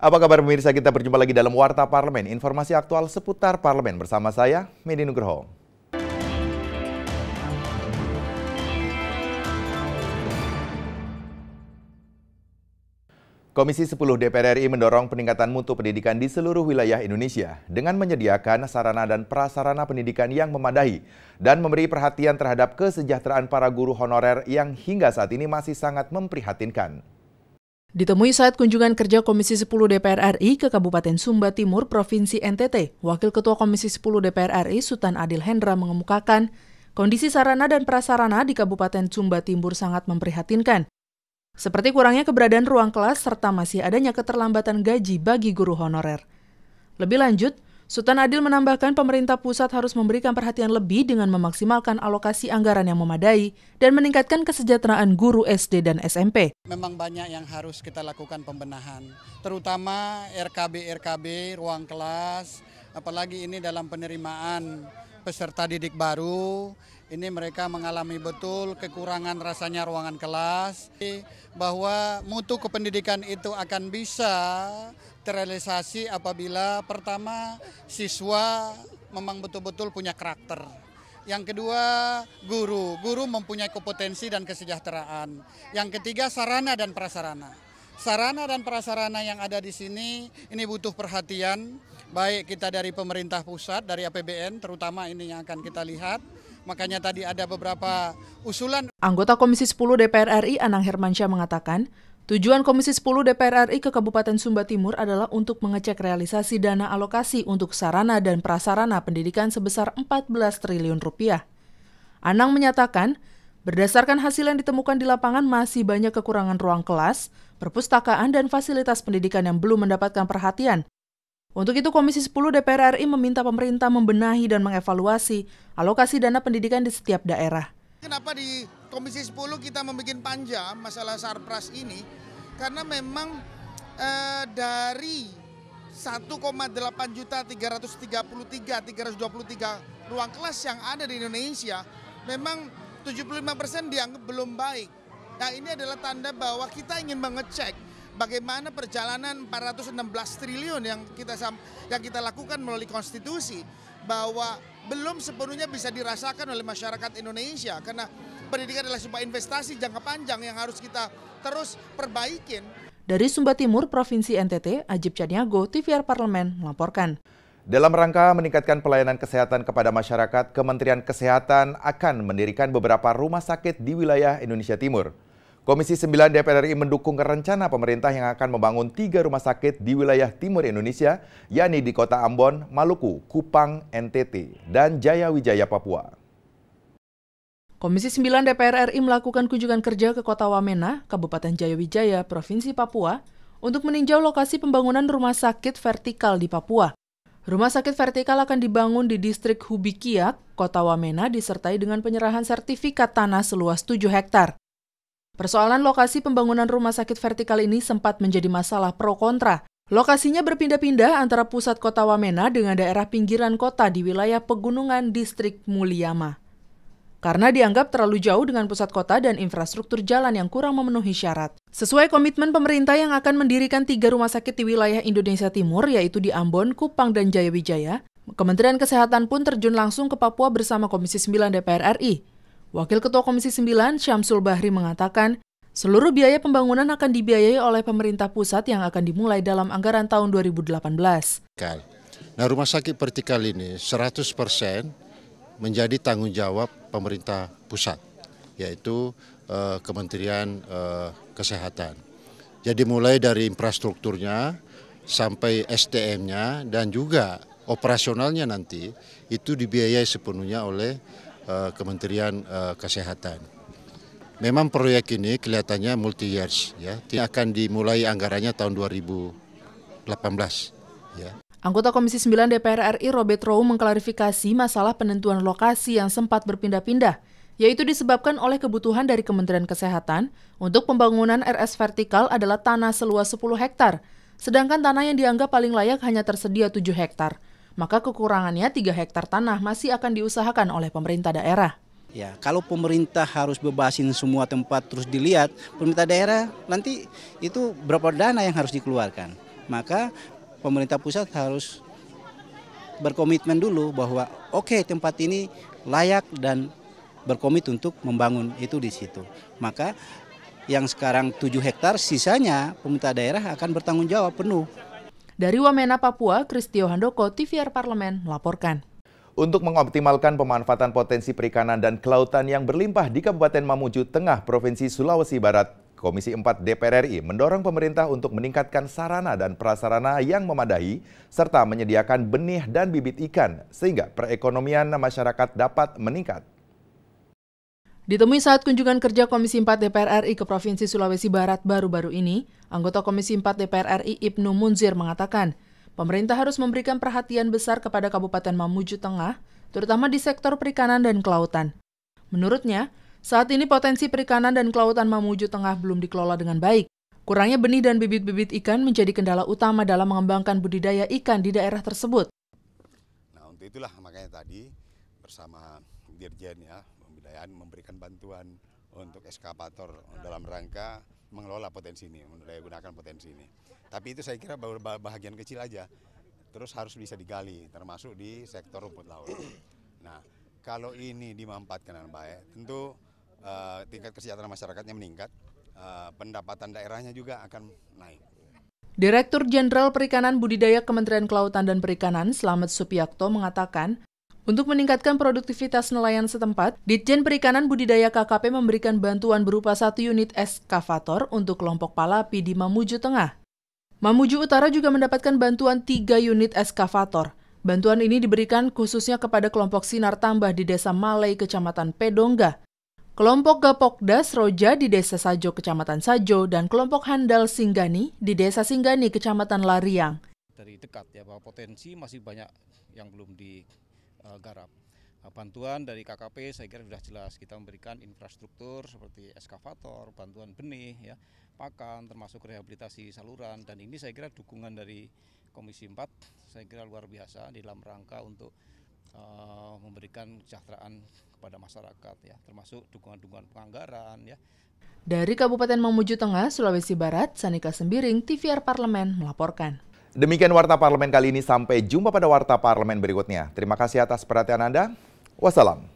Apa kabar pemirsa, kita berjumpa lagi dalam Warta Parlemen, informasi aktual seputar parlemen bersama saya, Medi Nugroho. Komisi 10 DPR RI mendorong peningkatan mutu pendidikan di seluruh wilayah Indonesia dengan menyediakan sarana dan prasarana pendidikan yang memadai dan memberi perhatian terhadap kesejahteraan para guru honorer yang hingga saat ini masih sangat memprihatinkan. Ditemui saat kunjungan kerja Komisi 10 DPR RI ke Kabupaten Sumba Timur, Provinsi NTT, Wakil Ketua Komisi 10 DPR RI Sultan Adil Hendra mengemukakan, kondisi sarana dan prasarana di Kabupaten Sumba Timur sangat memprihatinkan. Seperti kurangnya keberadaan ruang kelas serta masih adanya keterlambatan gaji bagi guru honorer. Lebih lanjut, Sultan Adil menambahkan pemerintah pusat harus memberikan perhatian lebih dengan memaksimalkan alokasi anggaran yang memadai dan meningkatkan kesejahteraan guru SD dan SMP. Memang banyak yang harus kita lakukan pembenahan, terutama RKB, ruang kelas, apalagi ini dalam penerimaan peserta didik baru. Ini mereka mengalami betul kekurangan rasanya ruangan kelas, bahwa mutu kependidikan itu akan bisa terrealisasi apabila pertama siswa memang betul-betul punya karakter. Yang kedua guru mempunyai kompetensi dan kesejahteraan. Yang ketiga sarana dan prasarana. Sarana dan prasarana yang ada di sini ini butuh perhatian, baik kita dari pemerintah pusat, dari APBN terutama ini yang akan kita lihat. Makanya tadi ada beberapa usulan. Anggota Komisi 10 DPR RI Anang Hermansyah mengatakan, tujuan Komisi 10 DPR RI ke Kabupaten Sumba Timur adalah untuk mengecek realisasi dana alokasi untuk sarana dan prasarana pendidikan sebesar 14 triliun rupiah. Anang menyatakan, berdasarkan hasil yang ditemukan di lapangan masih banyak kekurangan ruang kelas, perpustakaan, dan fasilitas pendidikan yang belum mendapatkan perhatian. Untuk itu, Komisi 10 DPR RI meminta pemerintah membenahi dan mengevaluasi alokasi dana pendidikan di setiap daerah. Kenapa di Komisi 10 kita membuat panjang masalah Sarpras ini? Karena memang dari 1,8.333.323 ruang kelas yang ada di Indonesia, memang 75% dianggap belum baik. Nah, ini adalah tanda bahwa kita ingin mengecek bagaimana perjalanan 416 triliun yang kita lakukan melalui konstitusi, bahwa belum sepenuhnya bisa dirasakan oleh masyarakat Indonesia, karena pendidikan adalah sebuah investasi jangka panjang yang harus kita terus perbaikin. Dari Sumba Timur, Provinsi NTT, Ajib Caniago, TVR Parlemen melaporkan. Dalam rangka meningkatkan pelayanan kesehatan kepada masyarakat, Kementerian Kesehatan akan mendirikan beberapa rumah sakit di wilayah Indonesia Timur. Komisi 9 DPR RI mendukung rencana pemerintah yang akan membangun 3 rumah sakit di wilayah timur Indonesia, yakni di Kota Ambon, Maluku, Kupang, NTT, dan Jayawijaya, Papua. Komisi 9 DPR RI melakukan kunjungan kerja ke Kota Wamena, Kabupaten Jayawijaya, Provinsi Papua, untuk meninjau lokasi pembangunan rumah sakit vertikal di Papua. Rumah sakit vertikal akan dibangun di distrik Hubikiak, Kota Wamena, disertai dengan penyerahan sertifikat tanah seluas 7 hektar. Persoalan lokasi pembangunan rumah sakit vertikal ini sempat menjadi masalah pro kontra. Lokasinya berpindah-pindah antara pusat Kota Wamena dengan daerah pinggiran kota di wilayah pegunungan distrik Muliyama. Karena dianggap terlalu jauh dengan pusat kota dan infrastruktur jalan yang kurang memenuhi syarat. Sesuai komitmen pemerintah yang akan mendirikan 3 rumah sakit di wilayah Indonesia Timur, yaitu di Ambon, Kupang, dan Jayawijaya, Kementerian Kesehatan pun terjun langsung ke Papua bersama Komisi 9 DPR RI. Wakil Ketua Komisi 9, Syamsul Bahri mengatakan, seluruh biaya pembangunan akan dibiayai oleh pemerintah pusat yang akan dimulai dalam anggaran tahun 2018. Nah, rumah sakit vertikal ini 100% menjadi tanggung jawab pemerintah pusat, yaitu Kementerian Kesehatan. Jadi mulai dari infrastrukturnya sampai SDM-nya dan juga operasionalnya nanti itu dibiayai sepenuhnya oleh Kementerian Kesehatan. Memang proyek ini kelihatannya multi years, ya. Akan dimulai anggarannya tahun 2018, ya. Anggota Komisi 9 DPR RI Robert Rowe mengklarifikasi masalah penentuan lokasi yang sempat berpindah-pindah, yaitu disebabkan oleh kebutuhan dari Kementerian Kesehatan untuk pembangunan RS vertikal adalah tanah seluas 10 hektar, sedangkan tanah yang dianggap paling layak hanya tersedia 7 hektar. Maka kekurangannya 3 hektar tanah masih akan diusahakan oleh pemerintah daerah. Ya, kalau pemerintah harus bebasin semua tempat terus dilihat, pemerintah daerah nanti itu berapa dana yang harus dikeluarkan. maka pemerintah pusat harus berkomitmen dulu bahwa oke, tempat ini layak dan berkomit untuk membangun itu di situ. Maka yang sekarang 7 hektar, sisanya pemerintah daerah akan bertanggung jawab penuh. Dari Wamena, Papua, Kristio Handoko, TVR Parlemen melaporkan. Untuk mengoptimalkan pemanfaatan potensi perikanan dan kelautan yang berlimpah di Kabupaten Mamuju Tengah, Provinsi Sulawesi Barat, Komisi 4 DPR RI mendorong pemerintah untuk meningkatkan sarana dan prasarana yang memadai, serta menyediakan benih dan bibit ikan, sehingga perekonomian masyarakat dapat meningkat. Ditemui saat kunjungan kerja Komisi 4 DPR RI ke Provinsi Sulawesi Barat baru-baru ini, anggota Komisi 4 DPR RI Ibnu Munzir mengatakan, pemerintah harus memberikan perhatian besar kepada Kabupaten Mamuju Tengah, terutama di sektor perikanan dan kelautan. Menurutnya, saat ini potensi perikanan dan kelautan Mamuju Tengah belum dikelola dengan baik. Kurangnya benih dan bibit-bibit ikan menjadi kendala utama dalam mengembangkan budidaya ikan di daerah tersebut. Nah, untuk itulah makanya tadi bersama Dirjen Pemberdayaan memberikan bantuan untuk eskavator dalam rangka mengelola potensi ini, mendaya gunakan potensi ini. Tapi itu saya kira baru bahagian kecil aja, terus harus bisa digali, termasuk di sektor rumput laut. Nah, kalau ini dimanfaatkan dengan baik, tentu tingkat kesejahteraan masyarakatnya meningkat, pendapatan daerahnya juga akan naik. Direktur Jenderal Perikanan Budidaya Kementerian Kelautan dan Perikanan, Slamet Supiakto, mengatakan, untuk meningkatkan produktivitas nelayan setempat, Ditjen Perikanan Budidaya KKP memberikan bantuan berupa 1 unit eskavator untuk kelompok Palapi di Mamuju Tengah. Mamuju Utara juga mendapatkan bantuan 3 unit eskavator. Bantuan ini diberikan khususnya kepada kelompok Sinar Tambah di Desa Malai, Kecamatan Pedongga, kelompok Gapokdas Roja di Desa Sajo, Kecamatan Sajo, dan kelompok Handal Singgani di Desa Singgani, Kecamatan Lariang. Dari dekat ya, bahwa potensi masih banyak yang belum digarap. Bantuan dari KKP saya kira sudah jelas, kita memberikan infrastruktur seperti eskavator, bantuan benih, ya, pakan, termasuk rehabilitasi saluran, dan ini saya kira dukungan dari Komisi 4 saya kira luar biasa dalam rangka untuk memberikan kesejahteraan kepada masyarakat, ya, termasuk dukungan-dukungan penganggaran, ya. Dari Kabupaten Mamuju Tengah, Sulawesi Barat, Sanika Sembiring, TVR Parlemen melaporkan. Demikian Warta Parlemen kali ini, sampai jumpa pada Warta Parlemen berikutnya. Terima kasih atas perhatian Anda. Wassalam.